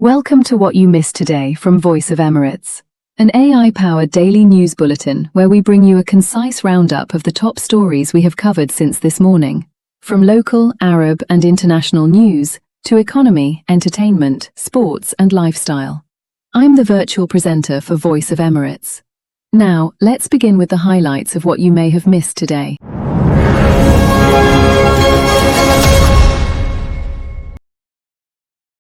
Welcome to What You Missed Today from Voice of Emirates, an AI-powered daily news bulletin where we bring you a concise roundup of the top stories we have covered since this morning. From local, Arab and international news to economy, entertainment, sports and lifestyle. I'm the virtual presenter for Voice of Emirates. Now, let's begin with the highlights of what you may have missed today.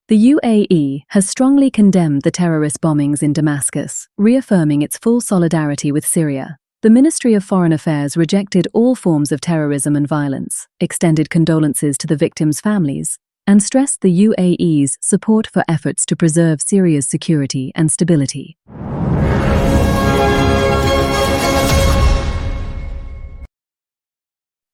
The UAE has strongly condemned the terrorist bombings in Damascus, reaffirming its full solidarity with Syria. The Ministry of Foreign Affairs rejected all forms of terrorism and violence, extended condolences to the victims' families, and stressed the UAE's support for efforts to preserve Syria's security and stability.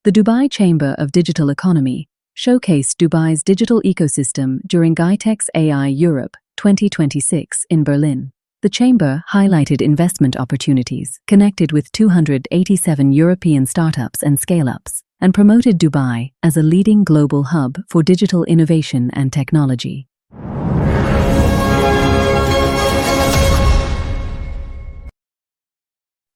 The Dubai Chamber of Digital Economy showcased Dubai's digital ecosystem during GITEX AI Europe 2026 in Berlin. The chamber highlighted investment opportunities connected with 287 European startups and scale-ups, and promoted Dubai as a leading global hub for digital innovation and technology.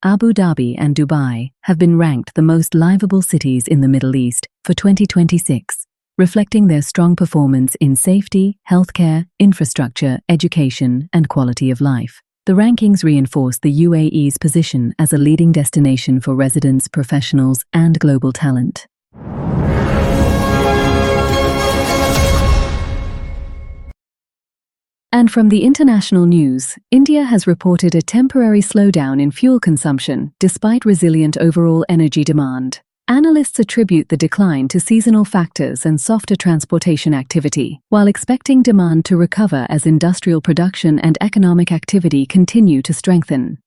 Abu Dhabi and Dubai have been ranked the most livable cities in the Middle East for 2026, reflecting their strong performance in safety, healthcare, infrastructure, education, and quality of life. The rankings reinforce the UAE's position as a leading destination for residents, professionals, and global talent. And from the international news, India has reported a temporary slowdown in fuel consumption despite resilient overall energy demand. Analysts attribute the decline to seasonal factors and softer transportation activity, while expecting demand to recover as industrial production and economic activity continue to strengthen.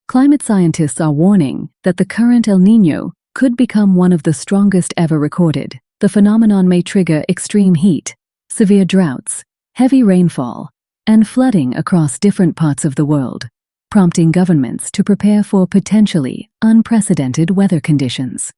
Climate scientists are warning that the current El Niño could become one of the strongest ever recorded. The phenomenon may trigger extreme heat, severe droughts, heavy rainfall, and flooding across different parts of the world, prompting governments to prepare for potentially unprecedented weather conditions.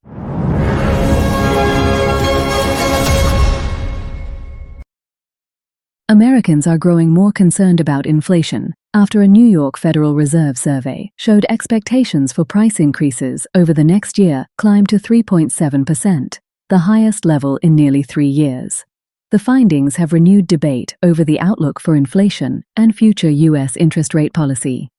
Americans are growing more concerned about inflation after a New York Federal Reserve survey showed expectations for price increases over the next year climbed to 3.7%, the highest level in nearly 3 years. The findings have renewed debate over the outlook for inflation and future U.S. interest rate policy.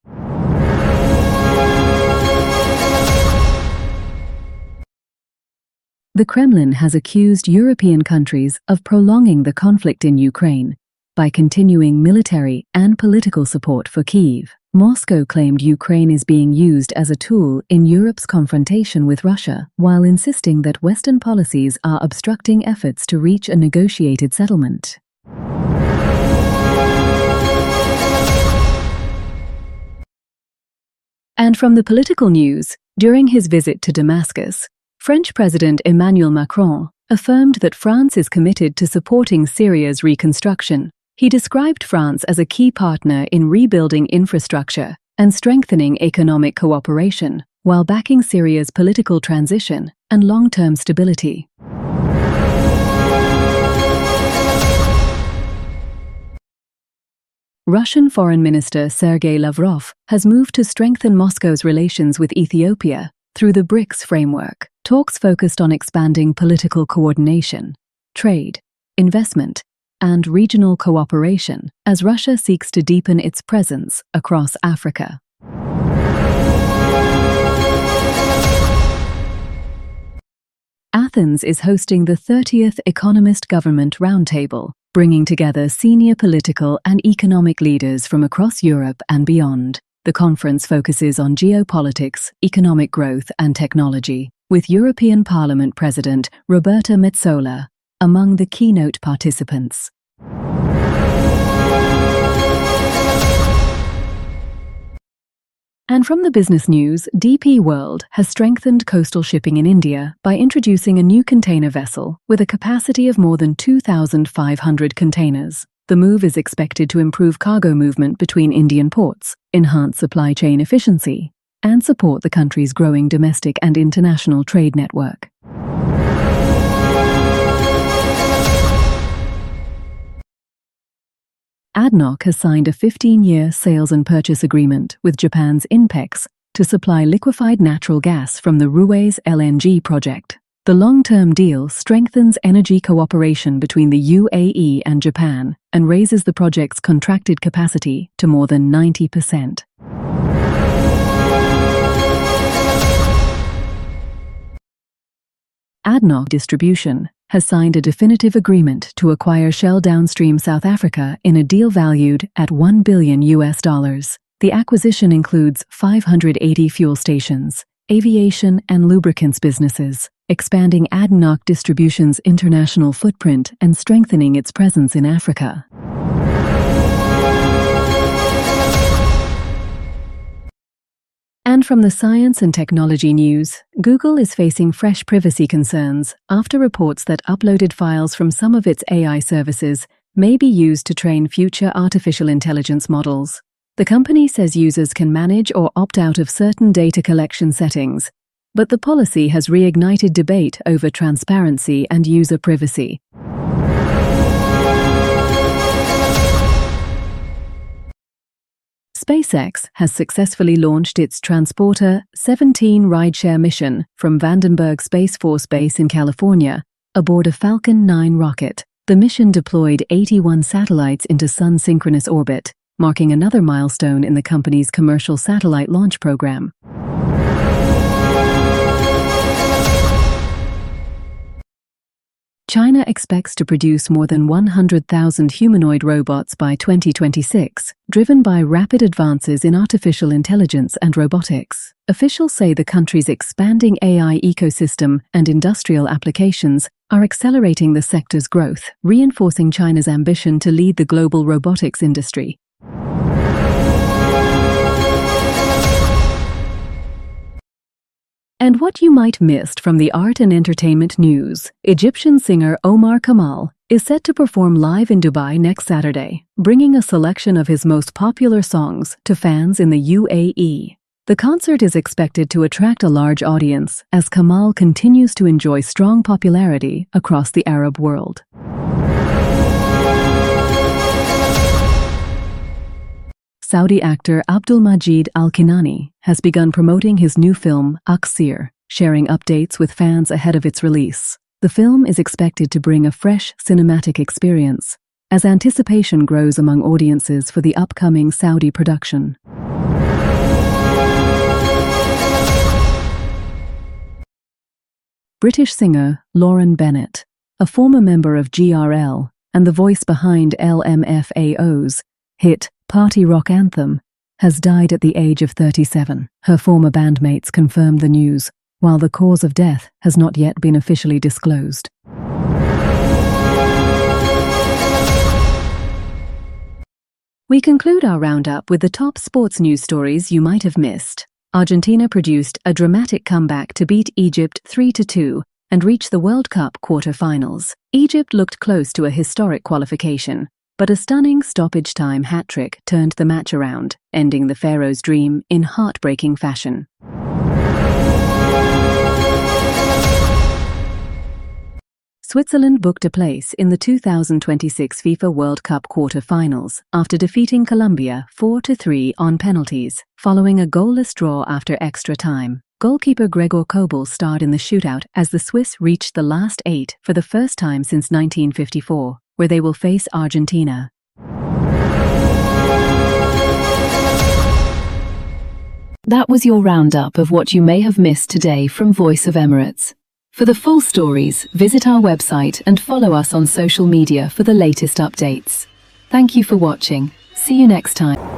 The Kremlin has accused European countries of prolonging the conflict in Ukraine by continuing military and political support for Kyiv. Moscow claimed Ukraine is being used as a tool in Europe's confrontation with Russia, while insisting that Western policies are obstructing efforts to reach a negotiated settlement. And from the political news, during his visit to Damascus, French President Emmanuel Macron affirmed that France is committed to supporting Syria's reconstruction. He described France as a key partner in rebuilding infrastructure and strengthening economic cooperation, while backing Syria's political transition and long-term stability. Russian Foreign Minister Sergei Lavrov has moved to strengthen Moscow's relations with Ethiopia through the BRICS framework. Talks focused on expanding political coordination, trade, investment, and regional cooperation as Russia seeks to deepen its presence across Africa. Athens is hosting the 30th Economist Government Roundtable, bringing together senior political and economic leaders from across Europe and beyond. The conference focuses on geopolitics, economic growth, and technology, with European Parliament President Roberta Metsola among the keynote participants. And from the business news, DP World has strengthened coastal shipping in India by introducing a new container vessel with a capacity of more than 2,500 containers. The move is expected to improve cargo movement between Indian ports, enhance supply chain efficiency, and support the country's growing domestic and international trade network. ADNOC has signed a 15-year sales and purchase agreement with Japan's INPEX to supply liquefied natural gas from the Ruwais LNG project. The long-term deal strengthens energy cooperation between the UAE and Japan and raises the project's contracted capacity to more than 90%. ADNOC Distribution has signed a definitive agreement to acquire Shell Downstream South Africa in a deal valued at $1 billion. The acquisition includes 580 fuel stations, aviation and lubricants businesses, expanding ADNOC Distribution's international footprint and strengthening its presence in Africa. And from the science and technology news, Google is facing fresh privacy concerns after reports that uploaded files from some of its AI services may be used to train future artificial intelligence models. The company says users can manage or opt out of certain data collection settings, but the policy has reignited debate over transparency and user privacy. SpaceX has successfully launched its Transporter 17 rideshare mission from Vandenberg Space Force Base in California aboard a Falcon 9 rocket. The mission deployed 81 satellites into sun-synchronous orbit, marking another milestone in the company's commercial satellite launch program. China expects to produce more than 100,000 humanoid robots by 2026, driven by rapid advances in artificial intelligence and robotics. Officials say the country's expanding AI ecosystem and industrial applications are accelerating the sector's growth, reinforcing China's ambition to lead the global robotics industry. And what you might missed from the art and entertainment news, Egyptian singer Omar Kamal is set to perform live in Dubai next Saturday, bringing a selection of his most popular songs to fans in the UAE. The concert is expected to attract a large audience as Kamal continues to enjoy strong popularity across the Arab world. Saudi actor Abdulmajid Al-Kinani has begun promoting his new film, Aqsir, sharing updates with fans ahead of its release. The film is expected to bring a fresh cinematic experience, as anticipation grows among audiences for the upcoming Saudi production. British singer Lauren Bennett, a former member of GRL and the voice behind LMFAO's hit party rock anthem, has died at the age of 37. Her former bandmates confirmed the news, while the cause of death has not yet been officially disclosed. We conclude our roundup with the top sports news stories you might have missed. Argentina produced a dramatic comeback to beat Egypt 3-2 and reach the World Cup quarter-finals. Egypt looked close to a historic qualification, but a stunning stoppage-time hat-trick turned the match around, ending the Pharaohs' dream in heartbreaking fashion. Switzerland booked a place in the 2026 FIFA World Cup quarter-finals after defeating Colombia 4-3 on penalties, following a goalless draw after extra time. Goalkeeper Gregor Kobel starred in the shootout as the Swiss reached the last 8 for the first time since 1954. Where they will face Argentina. That was your roundup of what you may have missed today from Voice of Emirates. For the full stories, visit our website and follow us on social media for the latest updates. Thank you for watching. See you next time.